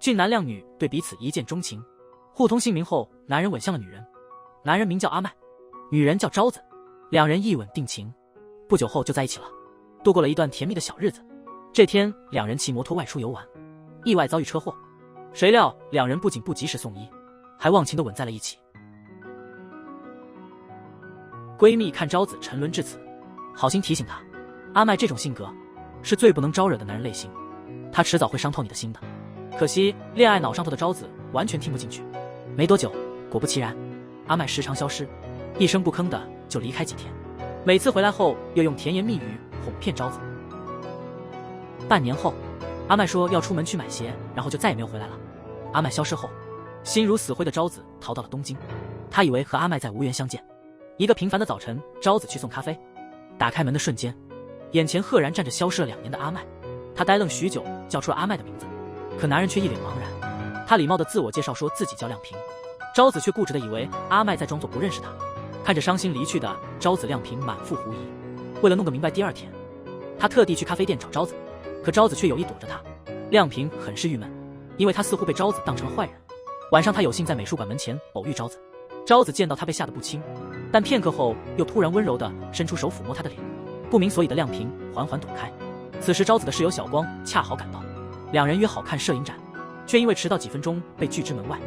俊男靓女对彼此一见钟情，互通姓名后，男人吻向了女人。男人名叫阿麦，女人叫昭子，两人一吻定情，不久后就在一起了，度过了一段甜蜜的小日子。这天，两人骑摩托外出游玩，意外遭遇车祸，谁料两人不仅不及时送医，还忘情地吻在了一起。闺蜜看昭子沉沦至此，好心提醒她，阿麦这种性格是最不能招惹的男人类型，他迟早会伤透你的心的。可惜恋爱脑上头的昭子完全听不进去。没多久，果不其然，阿麦时常消失，一声不吭的就离开几天，每次回来后又用甜言蜜语哄骗昭子。半年后，阿麦说要出门去买鞋，然后就再也没有回来了。阿麦消失后，心如死灰的昭子逃到了东京，她以为和阿麦再无缘相见。一个平凡的早晨，昭子去送咖啡，打开门的瞬间，眼前赫然站着消失了2年的阿麦。她呆愣许久，叫出了阿麦的名字，可男人却一脸茫然。他礼貌地自我介绍说自己叫亮平，昭子却固执地以为阿麦在装作不认识他。看着伤心离去的昭子，亮平满腹狐疑。为了弄个明白，第2天，他特地去咖啡店找昭子，可昭子却有意躲着他。亮平很是郁闷，因为他似乎被昭子当成了坏人。晚上，他有幸在美术馆门前偶遇昭子，昭子见到他被吓得不轻，但片刻后又突然温柔地伸出手抚摸他的脸。不明所以的亮平缓缓躲开。此时，昭子的室友小光恰好赶到，两人约好看摄影展，却因为迟到几分钟被拒之门外。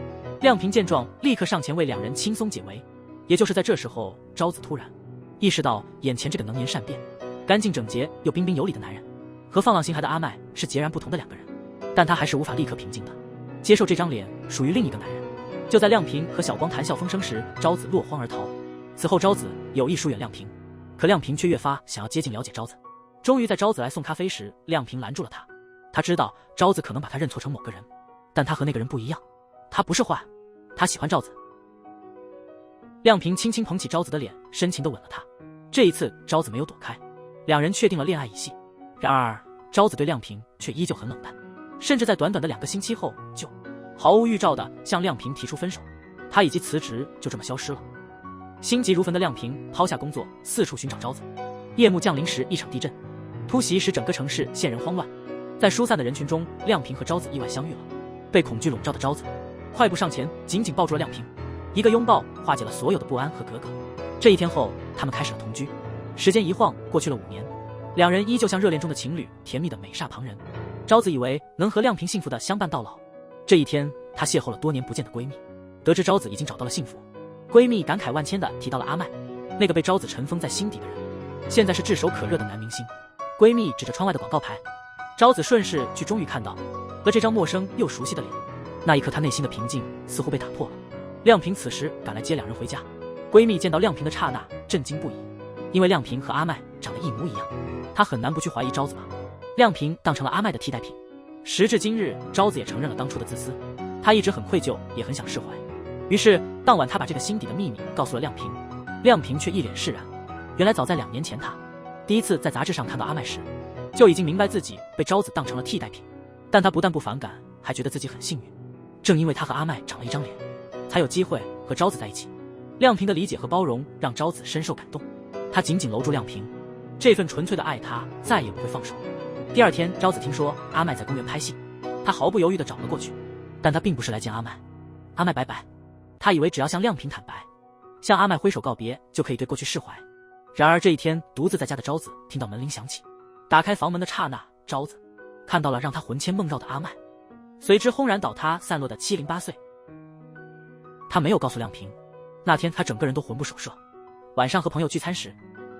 亮平见状，立刻上前为两人轻松解围。也就是在这时候，昭子突然意识到眼前这个能言善辩、干净整洁又彬彬有礼的男人，和放浪形骸的阿麦是截然不同的2个人。但他还是无法立刻平静的接受这张脸属于另一个男人。就在亮平和小光谈笑风生时，昭子落荒而逃。此后，昭子有意疏远亮平，可亮平却越发想要接近了解昭子。终于在昭子来送咖啡时，亮平拦住了他。他知道昭子可能把他认错成某个人，但他和那个人不一样，他不是坏，他喜欢昭子。亮平轻轻捧起昭子的脸，深情地吻了她。这一次，昭子没有躲开，两人确定了恋爱一系。然而，昭子对亮平却依旧很冷淡，甚至在短短的2个星期后就毫无预兆地向亮平提出分手。他以及辞职就这么消失了。心急如焚的亮平抛下工作，四处寻找昭子。夜幕降临时，一场地震突袭使整个城市陷人慌乱。在疏散的人群中，亮平和昭子意外相遇了。被恐惧笼罩的昭子快步上前，紧紧抱住了亮平。一个拥抱化解了所有的不安和格格。这一天后，他们开始了同居。时间一晃过去了5年，两人依旧像热恋中的情侣，甜蜜的美煞旁人。昭子以为能和亮平幸福的相伴到老。这一天，她邂逅了多年不见的闺蜜，得知昭子已经找到了幸福，闺蜜感慨万千的提到了阿麦，那个被昭子尘封在心底的人，现在是炙手可热的男明星。闺蜜指着窗外的广告牌，昭子顺势去，终于看到了这张陌生又熟悉的脸。那一刻，她内心的平静似乎被打破了。亮平此时赶来接两人回家，闺蜜见到亮平的刹那震惊不已，因为亮平和阿麦长得一模一样，她很难不去怀疑昭子吧。亮平当成了阿麦的替代品。时至今日，昭子也承认了当初的自私，她一直很愧疚，也很想释怀。于是当晚，她把这个心底的秘密告诉了亮平，亮平却一脸释然。原来早在2年前，她第一次在杂志上看到阿麦时，就已经明白自己被昭子当成了替代品。但她不但不反感，还觉得自己很幸运，正因为她和阿麦长了一张脸，才有机会和昭子在一起。亮平的理解和包容让昭子深受感动，她紧紧搂住亮平，这份纯粹的爱她再也不会放手。第2天，昭子听说阿麦在公园拍戏，她毫不犹豫地找了过去，但她并不是来见阿麦。阿麦拜拜，她以为只要向亮平坦白，向阿麦挥手告别，就可以对过去释怀。然而这一天，独自在家的昭子听到门铃响起，打开房门的刹那，昭子看到了让她魂牵梦绕的阿麦，随之轰然倒塌，散落的708碎。她没有告诉亮平，那天她整个人都魂不守舍。晚上和朋友聚餐时，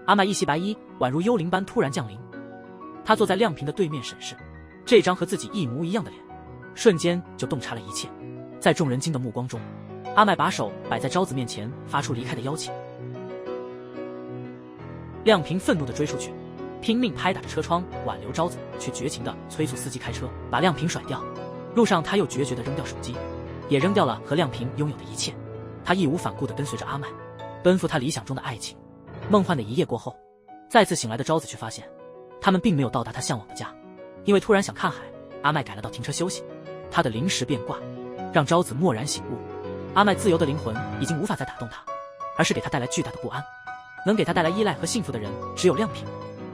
阿麦一袭白衣，宛如幽灵般突然降临。她坐在亮平的对面审视这张和自己一模一样的脸，瞬间就洞察了一切。在众人惊的目光中，阿麦把手摆在昭子面前，发出离开的邀请。亮平愤怒地追出去，拼命拍打着车窗挽留昭子，却绝情地催促司机开车把亮平甩掉。路上他又决绝地扔掉手机，也扔掉了和亮平拥有的一切。他义无反顾地跟随着阿麦，奔赴他理想中的爱情。梦幻的一夜过后，再次醒来的昭子却发现他们并没有到达他向往的家。因为突然想看海，阿麦改了道停车休息。他的临时变卦让昭子蓦然醒悟，阿麦自由的灵魂已经无法再打动他，而是给他带来巨大的不安。能给他带来依赖和幸福的人只有亮平。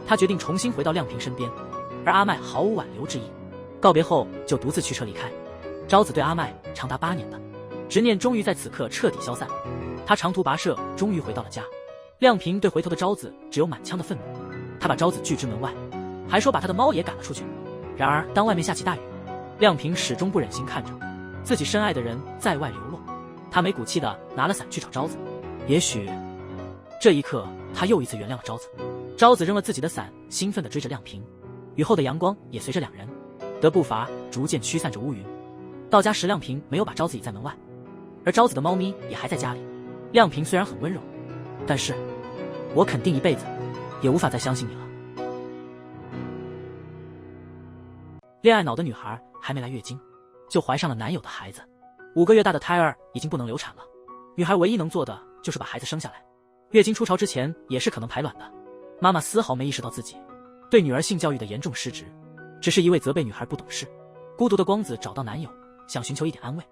他决定重新回到亮平身边，而阿麦毫无挽留之意。告别后就独自驱车离开。昭子对阿麦长达8年的执念终于在此刻彻底消散，他长途跋涉，终于回到了家。亮平对回头的昭子只有满腔的愤怒，他把昭子拒之门外，还说把他的猫也赶了出去。然而当外面下起大雨，亮平始终不忍心看着自己深爱的人在外流落，他没骨气的拿了伞去找昭子。也许这一刻他又一次原谅了昭子。昭子扔了自己的伞，兴奋地追着亮平，雨后的阳光也随着两人的步伐逐渐驱散着乌云。到家时，亮平没有把昭子倚在门外，而昭子的猫咪也还在家里。亮平虽然很温柔，但是我肯定一辈子也无法再相信你了。恋爱脑的女孩还没来月经，就怀上了男友的孩子，5个月大的胎儿已经不能流产了。女孩唯一能做的就是把孩子生下来，月经初潮之前也是可能排卵的。妈妈丝毫没意识到自己对女儿性教育的严重失职，只是一味责备女孩不懂事。孤独的光子找到男友，想寻求一点安慰，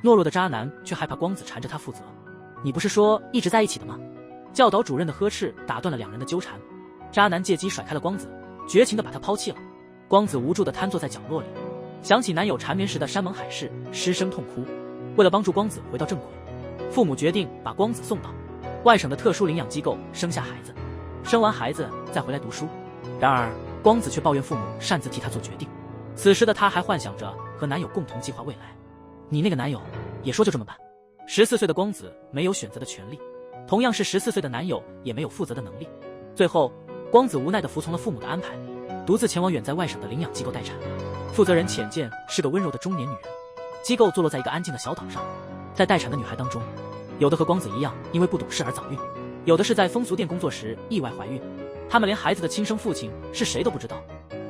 懦弱的渣男却害怕光子缠着他负责。你不是说一直在一起的吗？教导主任的呵斥打断了两人的纠缠，渣男借机甩开了光子，绝情地把他抛弃了。光子无助地瘫坐在角落里，想起男友缠绵时的山盟海誓，失声痛哭。为了帮助光子回到正轨，父母决定把光子送到外省的特殊领养机构生下孩子，生完孩子再回来读书。然而光子却抱怨父母擅自替他做决定。此时的他还幻想着和男友共同计划未来。你那个男友也说就这么办？14岁的光子没有选择的权利，同样是14岁的男友也没有负责的能力。最后光子无奈地服从了父母的安排，独自前往远在外省的领养机构待产。负责人浅见是个温柔的中年女人，机构坐落在一个安静的小岛上。在待产的女孩当中，有的和光子一样因为不懂事而早孕，有的是在风俗店工作时意外怀孕，她们连孩子的亲生父亲是谁都不知道。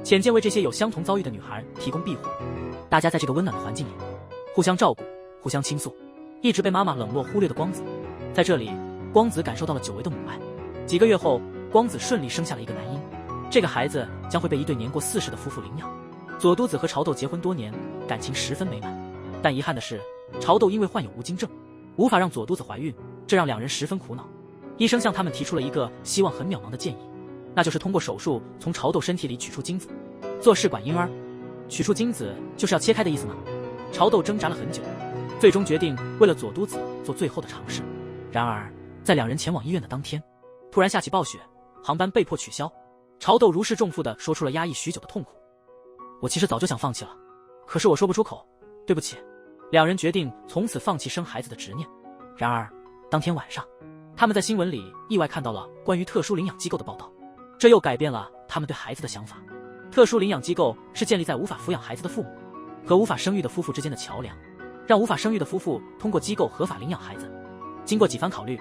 浅见为这些有相同遭遇的女孩提供庇护，大家在这个温暖的环境里互相照顾，互相倾诉。一直被妈妈冷落忽略的光子，在这里光子感受到了久违的母爱。几个月后，光子顺利生下了一个男婴，这个孩子将会被一对年过40的夫妇领养。佐都子和潮豆结婚多年，感情十分美满，但遗憾的是潮豆因为患有无精症，无法让佐都子怀孕，这让两人十分苦恼。医生向他们提出了一个希望很渺茫的建议，那就是通过手术从潮豆身体里取出精子，做试管婴儿。取出精子就是要切开的意思吗？潮豆挣扎了很久，最终决定为了佐都子做最后的尝试。然而在两人前往医院的当天，突然下起暴雪，航班被迫取消。潮豆如释重负地说出了压抑许久的痛苦。我其实早就想放弃了，可是我说不出口，对不起。两人决定从此放弃生孩子的执念。然而当天晚上，他们在新闻里意外看到了关于特殊领养机构的报道，这又改变了他们对孩子的想法。特殊领养机构是建立在无法抚养孩子的父母和无法生育的夫妇之间的桥梁，让无法生育的夫妇通过机构合法领养孩子。经过几番考虑，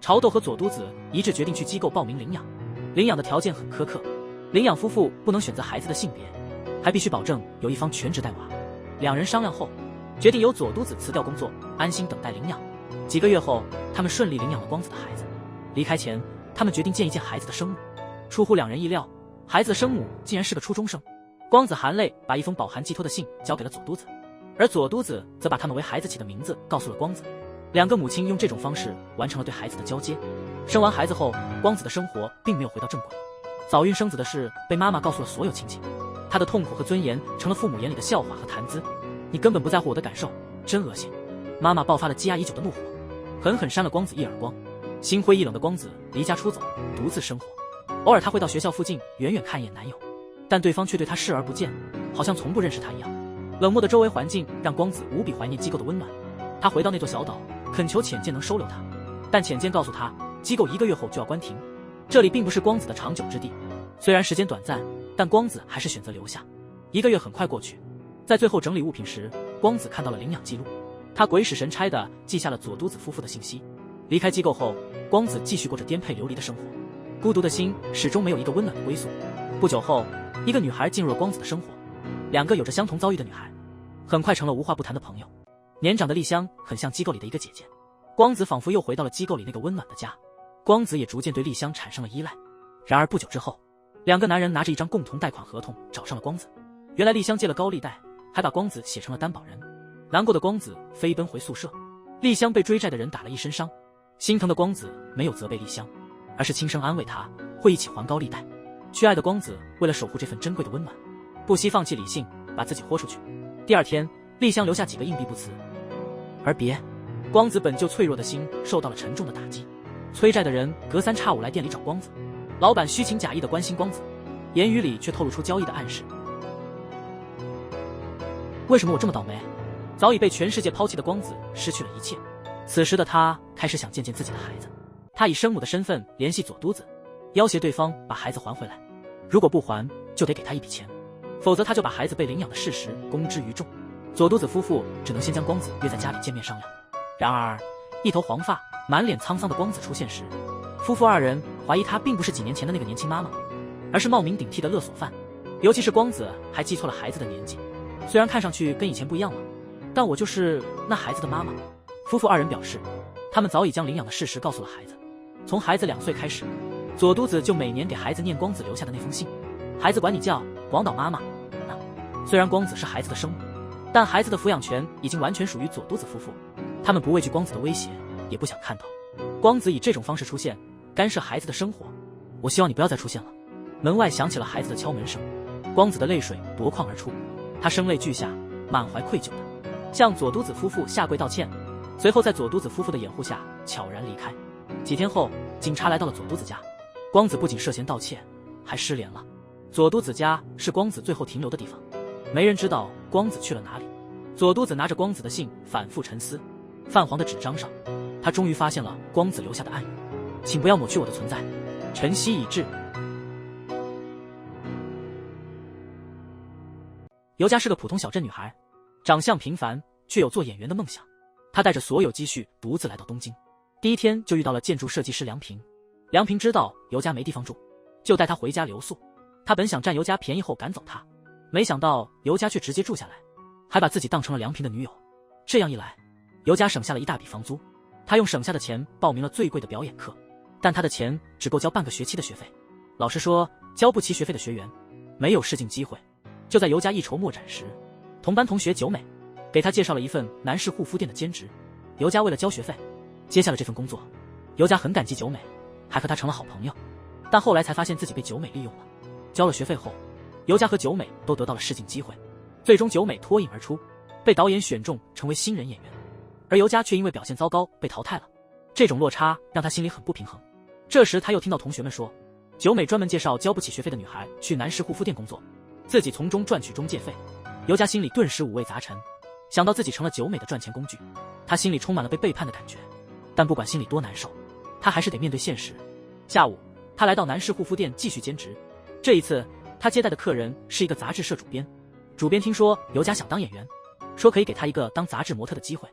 潮豆和佐都子一致决定去机构报名领养。领养的条件很苛刻，领养夫妇不能选择孩子的性别，还必须保证有一方全职带娃。两人商量后，决定由佐都子辞掉工作，安心等待领养。几个月后，他们顺利领养了光子的孩子。离开前，他们决定见一见孩子的生母。出乎两人意料，孩子的生母竟然是个初中生。光子含泪把一封饱含寄托的信交给了佐都子，而佐都子则把他们为孩子起的名字告诉了光子。两个母亲用这种方式完成了对孩子的交接。生完孩子后，光子的生活并没有回到正轨。早孕生子的事被妈妈告诉了所有亲戚，她的痛苦和尊严成了父母眼里的笑话和谈资。你根本不在乎我的感受，真恶心！妈妈爆发了积压已久的怒火，狠狠扇了光子一耳光。心灰意冷的光子离家出走，独自生活。偶尔她会到学校附近远远看一眼男友，但对方却对她视而不见，好像从不认识她一样。冷漠的周围环境让光子无比怀念机构的温暖。她回到那座小岛，恳求浅见能收留她，但浅见告诉她，机构1个月后就要关停，这里并不是光子的长久之地。虽然时间短暂，但光子还是选择留下。1个月很快过去，在最后整理物品时，光子看到了领养记录，他鬼使神差地记下了佐都子夫妇的信息。离开机构后，光子继续过着颠沛流离的生活，孤独的心始终没有一个温暖的归宿。不久后，一个女孩进入了光子的生活，两个有着相同遭遇的女孩很快成了无话不谈的朋友。年长的丽香很像机构里的一个姐姐，光子仿佛又回到了机构里那个温暖的家。光子也逐渐对丽香产生了依赖。然而不久之后，两个男人拿着一张共同贷款合同找上了光子。原来丽香借了高利贷，还把光子写成了担保人。难过的光子飞奔回宿舍，丽香被追债的人打了一身伤。心疼的光子没有责备丽香，而是轻声安慰她会一起还高利贷。去爱的光子为了守护这份珍贵的温暖，不惜放弃理性，把自己豁出去。第二天，丽香留下几个硬币不辞。而别，光子本就脆弱的心受到了沉重的打击。催债的人隔三差五来店里找光子，老板虚情假意的关心光子，言语里却透露出交易的暗示。为什么我这么倒霉？早已被全世界抛弃的光子失去了一切。此时的他开始想见见自己的孩子。他以生母的身份联系左都子，要挟对方把孩子还回来，如果不还，就得给他一笔钱，否则他就把孩子被领养的事实公之于众。左都子夫妇只能先将光子约在家里见面商量。然而，一头黄发、满脸沧桑的光子出现时，夫妇二人怀疑她并不是几年前的那个年轻妈妈，而是冒名顶替的勒索犯。尤其是光子还记错了孩子的年纪，虽然看上去跟以前不一样了，但我就是那孩子的妈妈。夫妇二人表示，他们早已将领养的事实告诉了孩子。从孩子2岁开始，左都子就每年给孩子念光子留下的那封信，孩子管你叫广岛妈妈。虽然光子是孩子的生母，但孩子的抚养权已经完全属于左都子夫妇。他们不畏惧光子的威胁，也不想看到光子以这种方式出现，干涉孩子的生活。我希望你不要再出现了。门外响起了孩子的敲门声，光子的泪水夺眶而出，他声泪俱下，满怀愧疚的向左都子夫妇下跪道歉，随后在左都子夫妇的掩护下悄然离开。几天后，警察来到了左都子家，光子不仅涉嫌盗窃，还失联了。左都子家是光子最后停留的地方，没人知道光子去了哪里。左都子拿着光子的信反复沉思，泛黄的纸张上，他终于发现了光子留下的暗语：请不要抹去我的存在，晨曦已至。尤佳是个普通小镇女孩，长相平凡，却有做演员的梦想。她带着所有积蓄独自来到东京，第一天就遇到了建筑设计师梁平。梁平知道尤佳没地方住，就带她回家留宿。他本想占尤佳便宜后赶走她，没想到尤佳却直接住下来，还把自己当成了梁平的女友。这样一来，尤佳省下了一大笔房租。他用省下的钱报名了最贵的表演课，但他的钱只够交半个学期的学费。老实说，交不起学费的学员没有试镜机会。就在尤佳一筹莫展时，同班同学久美给他介绍了一份男士护肤店的兼职。尤佳为了交学费接下了这份工作。尤佳很感激久美，还和她成了好朋友，但后来才发现自己被久美利用了。交了学费后，尤佳和久美都得到了试镜机会，最终久美脱颖而出，被导演选中成为新人演员，而尤佳却因为表现糟糕被淘汰了。这种落差让他心里很不平衡。这时他又听到同学们说，久美专门介绍交不起学费的女孩去男士护肤店工作，自己从中赚取中介费。尤佳心里顿时五味杂陈，想到自己成了久美的赚钱工具，他心里充满了被背叛的感觉。但不管心里多难受，他还是得面对现实。下午，他来到男士护肤店继续兼职。这一次，他接待的客人是一个杂志社主编。主编听说尤佳想当演员，说可以给他一个当杂志模特的机会。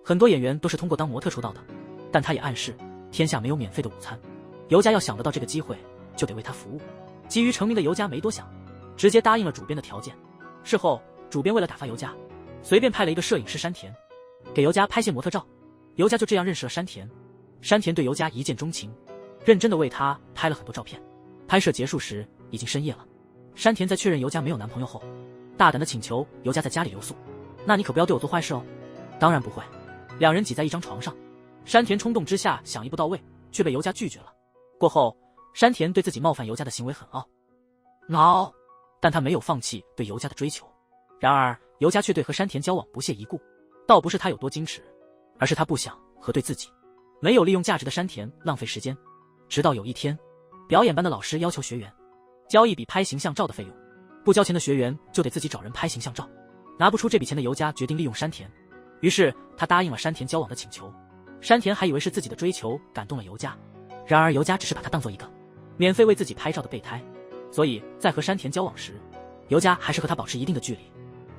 很多演员都是通过当模特出道的，但他也暗示天下没有免费的午餐，尤佳要想得到这个机会，就得为他服务。急于成名的尤佳没多想，直接答应了主编的条件。事后，主编为了打发尤佳，随便派了一个摄影师山田给尤佳拍些模特照。尤佳就这样认识了山田。山田对尤佳一见钟情，认真的为他拍了很多照片。拍摄结束时已经深夜了，山田在确认尤佳没有男朋友后，大胆的请求尤佳在家里留宿。那你可不要对我做坏事哦。当然不会。两人挤在一张床上，山田冲动之下想一步到位，却被尤佳拒绝了。过后，山田对自己冒犯尤佳的行为很恼，但他没有放弃对尤佳的追求。然而尤佳却对和山田交往不屑一顾，倒不是他有多矜持，而是他不想和对自己没有利用价值的山田浪费时间。直到有一天，表演班的老师要求学员交一笔拍形象照的费用，不交钱的学员就得自己找人拍形象照。拿不出这笔钱的尤佳决定利用山田，于是他答应了山田交往的请求。山田还以为是自己的追求感动了尤佳，然而尤佳只是把他当做一个免费为自己拍照的备胎。所以在和山田交往时，尤佳还是和他保持一定的距离，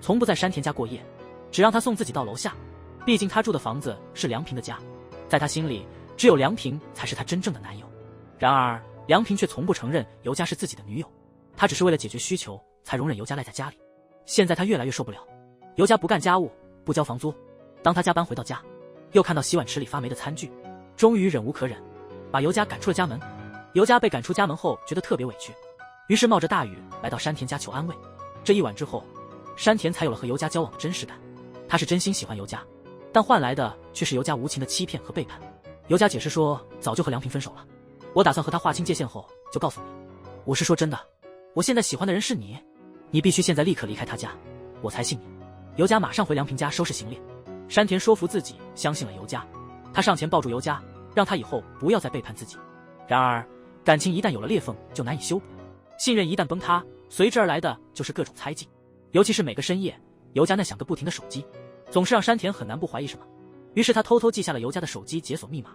从不在山田家过夜，只让他送自己到楼下。毕竟他住的房子是梁平的家，在他心里只有梁平才是他真正的男友。然而梁平却从不承认尤佳是自己的女友，他只是为了解决需求才容忍尤佳赖在家里。现在他越来越受不了尤佳不干家务，不交房租。当他加班回到家，又看到洗碗池里发霉的餐具，终于忍无可忍，把尤佳赶出了家门。尤佳被赶出家门后觉得特别委屈，于是冒着大雨来到山田家求安慰。这一晚之后，山田才有了和尤佳交往的真实感。他是真心喜欢尤佳，但换来的却是尤佳无情的欺骗和背叛。尤佳解释说早就和梁平分手了，我打算和他划清界限后就告诉你。我是说真的，我现在喜欢的人是你，你必须现在立刻离开他家，我才信你。尤佳马上回梁平家收拾行李。山田说服自己相信了尤佳，他上前抱住尤佳，让他以后不要再背叛自己。然而感情一旦有了裂缝就难以修补，信任一旦崩塌，随之而来的就是各种猜忌。尤其是每个深夜，尤佳那响个不停的手机总是让山田很难不怀疑什么。于是他偷偷记下了尤佳的手机解锁密码，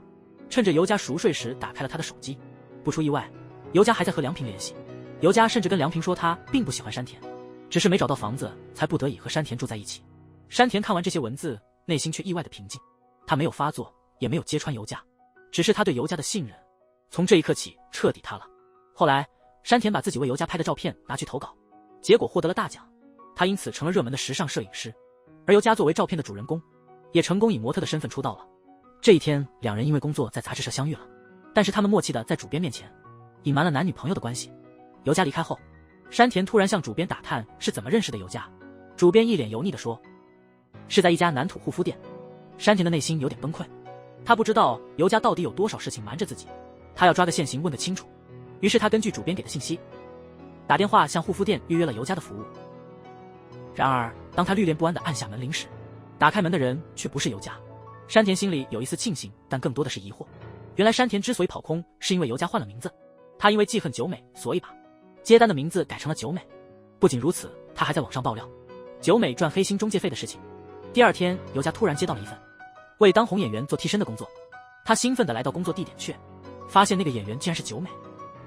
趁着尤佳熟睡时打开了他的手机。不出意外，尤佳还在和梁平联系。尤佳甚至跟梁平说他并不喜欢山田，只是没找到房子才不得已和山田住在一起。山田看完这些文字，内心却意外的平静。他没有发作，也没有揭穿尤佳，只是他对尤佳的信任从这一刻起彻底塌了。后来山田把自己为尤佳拍的照片拿去投稿，结果获得了大奖，他因此成了热门的时尚摄影师。而尤佳作为照片的主人公，也成功以模特的身份出道了。这一天，两人因为工作在杂志社相遇了，但是他们默契的在主编面前隐瞒了男女朋友的关系。尤佳离开后，山田突然向主编打探是怎么认识的尤佳。主编一脸油腻地说，是在一家男土护肤店。山田的内心有点崩溃，他不知道尤佳到底有多少事情瞒着自己，他要抓个现行问个清楚。于是他根据主编给的信息，打电话向护肤店预约了尤佳的服务。然而当他虑恋不安地按下门铃时，打开门的人却不是尤佳。山田心里有一丝庆幸，但更多的是疑惑。原来山田之所以跑空，是因为尤佳换了名字，他因为记恨久美，所以把接单的名字改成了久美。不仅如此，他还在网上爆料久美赚黑心中介费的事情。第二天，尤佳突然接到了一份为当红演员做替身的工作，他兴奋地来到工作地点，却发现那个演员竟然是久美。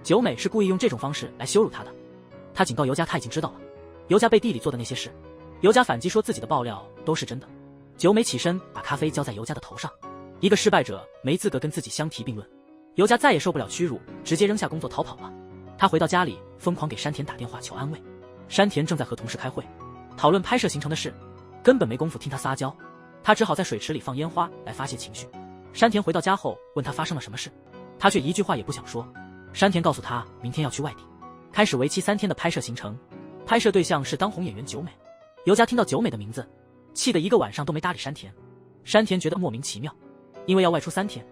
久美是故意用这种方式来羞辱他的。他警告尤佳，他已经知道了尤佳背地里做的那些事。尤佳反击说自己的爆料都是真的。久美起身把咖啡浇在尤佳的头上，一个失败者没资格跟自己相提并论。尤佳再也受不了屈辱，直接扔下工作逃跑了。他回到家里，疯狂给山田打电话求安慰。山田正在和同事开会，讨论拍摄行程的事，根本没工夫听他撒娇，他只好在水池里放烟花来发泄情绪。山田回到家后问他发生了什么事，他却一句话也不想说。山田告诉他明天要去外地，开始为期3天的拍摄行程，拍摄对象是当红演员久美。尤佳听到久美的名字，气得一个晚上都没搭理山田。山田觉得莫名其妙，因为要外出3天，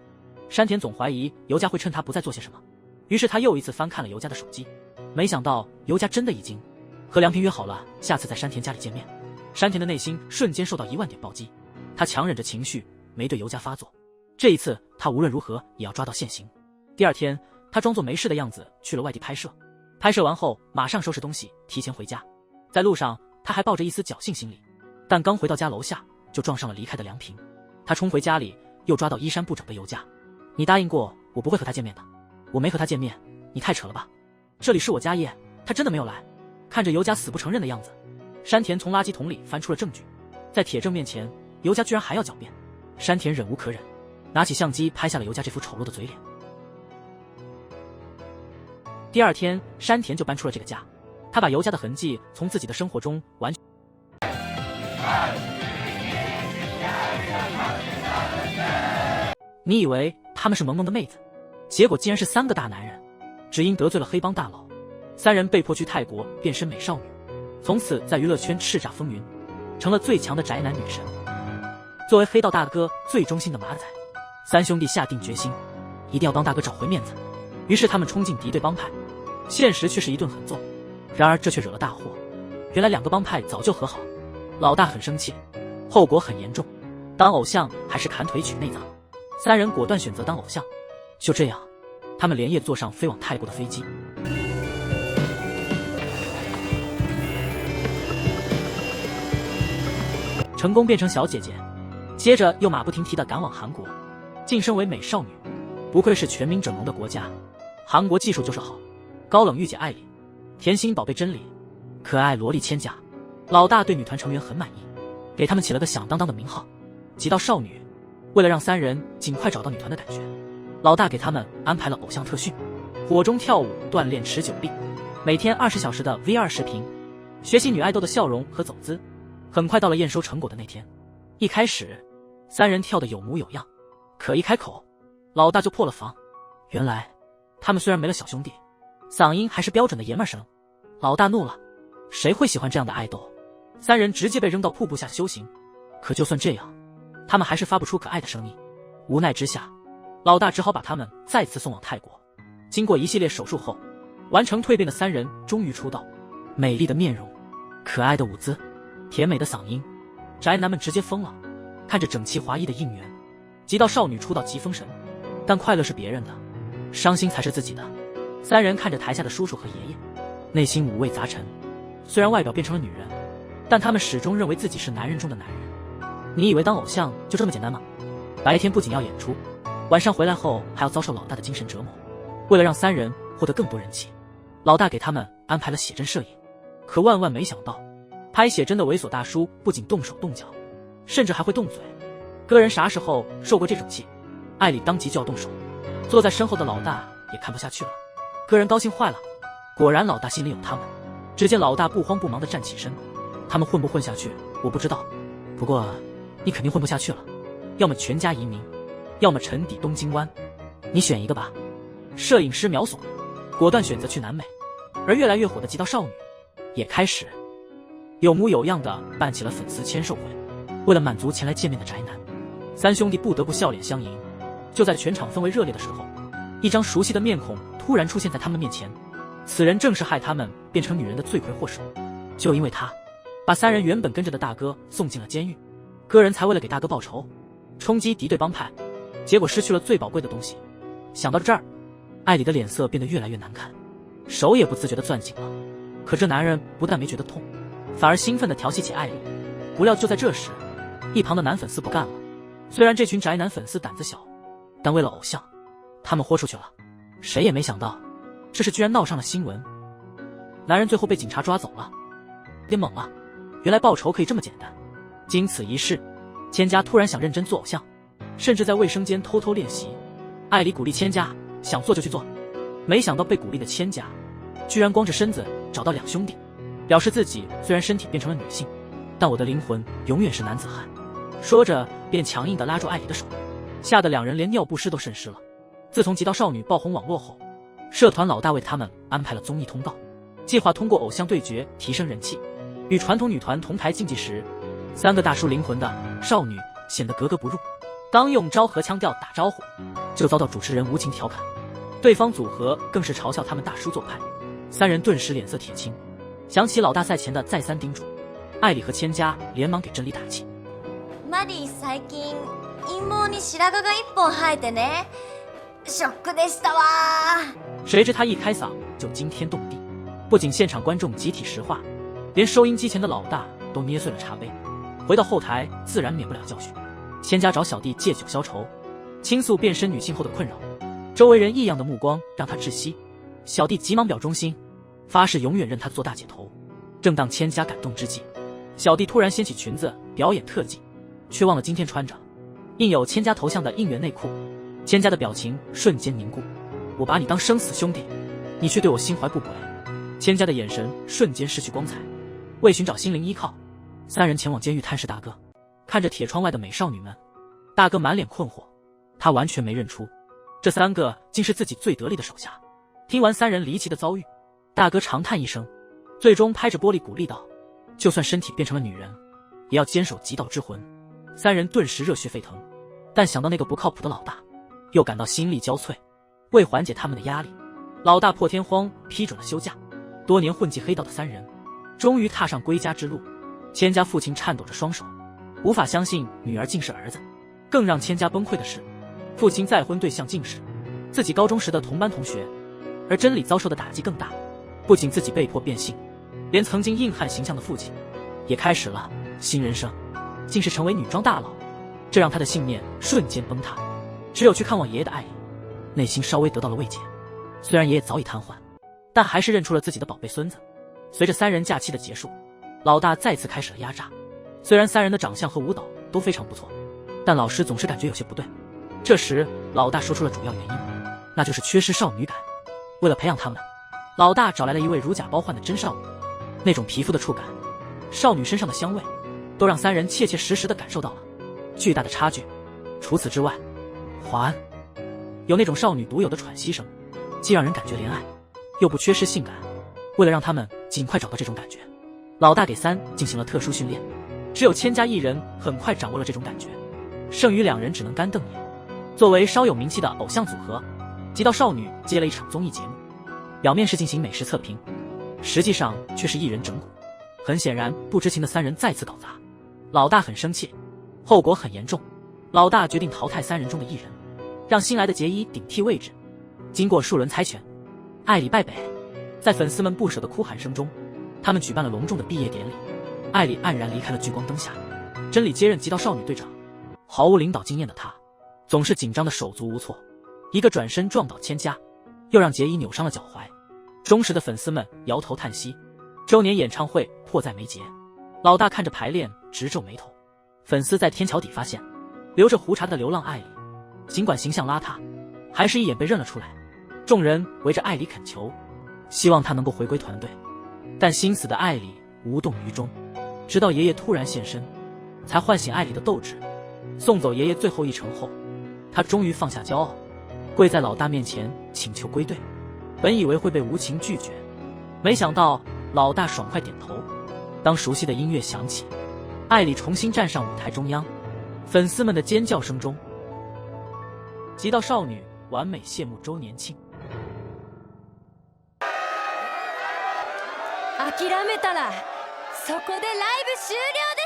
山田总怀疑尤佳会趁他不再做些什么。于是他又一次翻看了尤佳的手机，没想到尤佳真的已经和梁平约好了下次在山田家里见面。山田的内心瞬间受到1万点暴击，他强忍着情绪没对尤佳发作。这一次他无论如何也要抓到现行。第二天，他装作没事的样子去了外地拍摄，拍摄完后马上收拾东西提前回家。在路上他还抱着一丝侥幸心理，但刚回到家楼下就撞上了离开的梁平。他冲回家里，又抓到衣衫不整的尤佳。你答应过我不会和他见面的，我没和他见面，你太扯了吧，这里是我家业，他真的没有来。看着尤佳死不承认的样子，山田从垃圾桶里翻出了证据，在铁证面前，尤佳居然还要狡辩。山田忍无可忍，拿起相机拍下了尤佳这副丑陋的嘴脸。第二天，山田就搬出了这个家，他把尤佳的痕迹从自己的生活中完全。你以为他们是萌萌的妹子，结果竟然是3个大男人。只因得罪了黑帮大佬，3人被迫去泰国变身美少女，从此在娱乐圈叱咤风云，成了最强的宅男女神。作为黑道大哥最忠心的马仔，3兄弟下定决心一定要帮大哥找回面子。于是他们冲进敌对帮派，现实却是一顿狠揍。然而这却惹了大祸，原来2个帮派早就和好，老大很生气，后果很严重，当偶像还是砍腿取内脏。3人果断选择当偶像。就这样，他们连夜坐上飞往泰国的飞机。成功变成小姐姐，接着又马不停蹄地赶往韩国，晋升为美少女。不愧是全民整容的国家，韩国技术就是好。高冷御姐艾莉，甜心宝贝真理，可爱萝莉千佳。老大对女团成员很满意，给他们起了个响当当的名号，极道少女。为了让3人尽快找到女团的感觉，老大给他们安排了偶像特训，火中跳舞锻炼持久力，每天20小时的 VR 视频，学习女爱豆的笑容和走姿。很快到了验收成果的那天，一开始3人跳得有模有样，可一开口，老大就破了防。原来他们虽然没了小兄弟，嗓音还是标准的爷们儿声。老大怒了，谁会喜欢这样的爱豆？3人直接被扔到瀑布下修行。可就算这样，他们还是发不出可爱的声音。无奈之下，老大只好把他们再次送往泰国。经过一系列手术后，完成蜕变的3人终于出道。美丽的面容，可爱的舞姿，甜美的嗓音，宅男们直接疯了，看着整齐划一的应援，极道少女出道即封神，但快乐是别人的，伤心才是自己的。三人看着台下的叔叔和爷爷，内心五味杂陈。虽然外表变成了女人，但他们始终认为自己是男人中的男人。你以为当偶像就这么简单吗？白天不仅要演出，晚上回来后还要遭受老大的精神折磨。为了让三人获得更多人气，老大给他们安排了写真摄影。可万万没想到，拍写真的猥琐大叔不仅动手动脚，甚至还会动嘴。歌人啥时候受过这种气？艾里当即就要动手，坐在身后的老大也看不下去了。歌人高兴坏了，果然老大心里有他们。只见老大不慌不忙地站起身，他们混不混下去我不知道，不过你肯定混不下去了，要么全家移民，要么沉底东京湾，你选一个吧。摄影师秒怂，果断选择去南美。而越来越火的极道少女也开始有模有样的办起了粉丝签售会。为了满足前来见面的宅男，三兄弟不得不笑脸相迎。就在全场氛围热烈的时候，一张熟悉的面孔突然出现在他们面前，此人正是害他们变成女人的罪魁祸首。就因为他把三人原本跟着的大哥送进了监狱，歌人才为了给大哥报仇，冲击敌对帮派，结果失去了最宝贵的东西。想到这儿，艾里的脸色变得越来越难看，手也不自觉地攥紧了。可这男人不但没觉得痛，反而兴奋地调戏起艾里。不料就在这时，一旁的男粉丝不干了。虽然这群宅男粉丝胆子小，但为了偶像，他们豁出去了。谁也没想到，这事居然闹上了新闻。男人最后被警察抓走了。变懵了，原来报仇可以这么简单。经此一事，千家突然想认真做偶像，甚至在卫生间偷偷练习。艾里鼓励千家想做就去做，没想到被鼓励的千家居然光着身子找到两兄弟，表示自己虽然身体变成了女性，但我的灵魂永远是男子汉。说着便强硬地拉住艾里的手，吓得两人连尿不湿都渗湿了。自从极道少女爆红网络后，社团老大为他们安排了综艺通告，计划通过偶像对决提升人气。与传统女团同台竞技时，三个大叔灵魂的少女显得格格不入，刚用昭和腔调打招呼，就遭到主持人无情调侃，对方组合更是嘲笑他们大叔做派。三人顿时脸色铁青，想起老大赛前的再三叮嘱，艾里和千家连忙给真理打气。マリー最近陰謀に白髪が一本生えてね、ショックでしたわ。谁知他一开嗓就惊天动地，不仅现场观众集体石化，连收音机前的老大都捏碎了茶杯。回到后台自然免不了教训，千家找小弟借酒消愁，倾诉变身女性后的困扰。周围人异样的目光让他窒息，小弟急忙表忠心，发誓永远认他做大姐头。正当千家感动之际，小弟突然掀起裙子表演特技，却忘了今天穿着印有千家头像的应援内裤。千家的表情瞬间凝固，我把你当生死兄弟，你却对我心怀不轨。千家的眼神瞬间失去光彩。为寻找心灵依靠，三人前往监狱探视大哥。看着铁窗外的美少女们，大哥满脸困惑，他完全没认出这三个竟是自己最得力的手下。听完三人离奇的遭遇，大哥长叹一声，最终拍着玻璃鼓励道，就算身体变成了女人，也要坚守极道之魂。三人顿时热血沸腾，但想到那个不靠谱的老大，又感到心力交瘁。为缓解他们的压力，老大破天荒批准了休假。多年混迹黑道的三人终于踏上归家之路。千家父亲颤抖着双手，无法相信女儿竟是儿子。更让千家崩溃的是，父亲再婚对象竟是自己高中时的同班同学。而真理遭受的打击更大，不仅自己被迫变性，连曾经硬汉形象的父亲也开始了新人生，竟是成为女装大佬。这让他的信念瞬间崩塌。只有去看望爷爷的艾里，内心稍微得到了慰藉。虽然爷爷早已瘫痪，但还是认出了自己的宝贝孙子。随着三人假期的结束，老大再次开始了压榨。虽然三人的长相和舞蹈都非常不错，但老师总是感觉有些不对。这时老大说出了主要原因，那就是缺失少女感。为了培养他们，老大找来了一位如假包换的真少女。那种皮肤的触感，少女身上的香味，都让三人切切实实地感受到了巨大的差距。除此之外，华安有那种少女独有的喘息声，既让人感觉怜爱，又不缺失性感。为了让他们尽快找到这种感觉，老大给三进行了特殊训练。只有千家一人很快掌握了这种感觉，剩余两人只能干瞪眼。作为稍有名气的偶像组合，极道少女接了一场综艺节目，表面是进行美食测评，实际上却是艺人整蛊。很显然，不知情的三人再次搞砸。老大很生气，后果很严重。老大决定淘汰3人中的1人，让新来的杰伊顶替位置。经过数轮猜拳，艾里败北。在粉丝们不舍的哭喊声中，他们举办了隆重的毕业典礼。艾里黯然离开了聚光灯下，真理接任极道少女队长。毫无领导经验的她，总是紧张的手足无措，一个转身撞倒千家，又让杰伊扭伤了脚踝。忠实的粉丝们摇头叹息，周年演唱会迫在眉睫。老大看着排练直皱眉头。粉丝在天桥底发现留着胡茬的流浪艾里，尽管形象邋遢，还是一眼被认了出来。众人围着艾里恳求，希望他能够回归团队，但心死的艾里无动于衷，直到爷爷突然现身，才唤醒艾里的斗志。送走爷爷最后一程后，他终于放下骄傲，跪在老大面前请求归队。本以为会被无情拒绝，没想到老大爽快点头。当熟悉的音乐响起，艾里重新站上舞台中央，粉丝们的尖叫声中，极道少女完美谢幕周年庆。諦めたらそこでライブ終了です。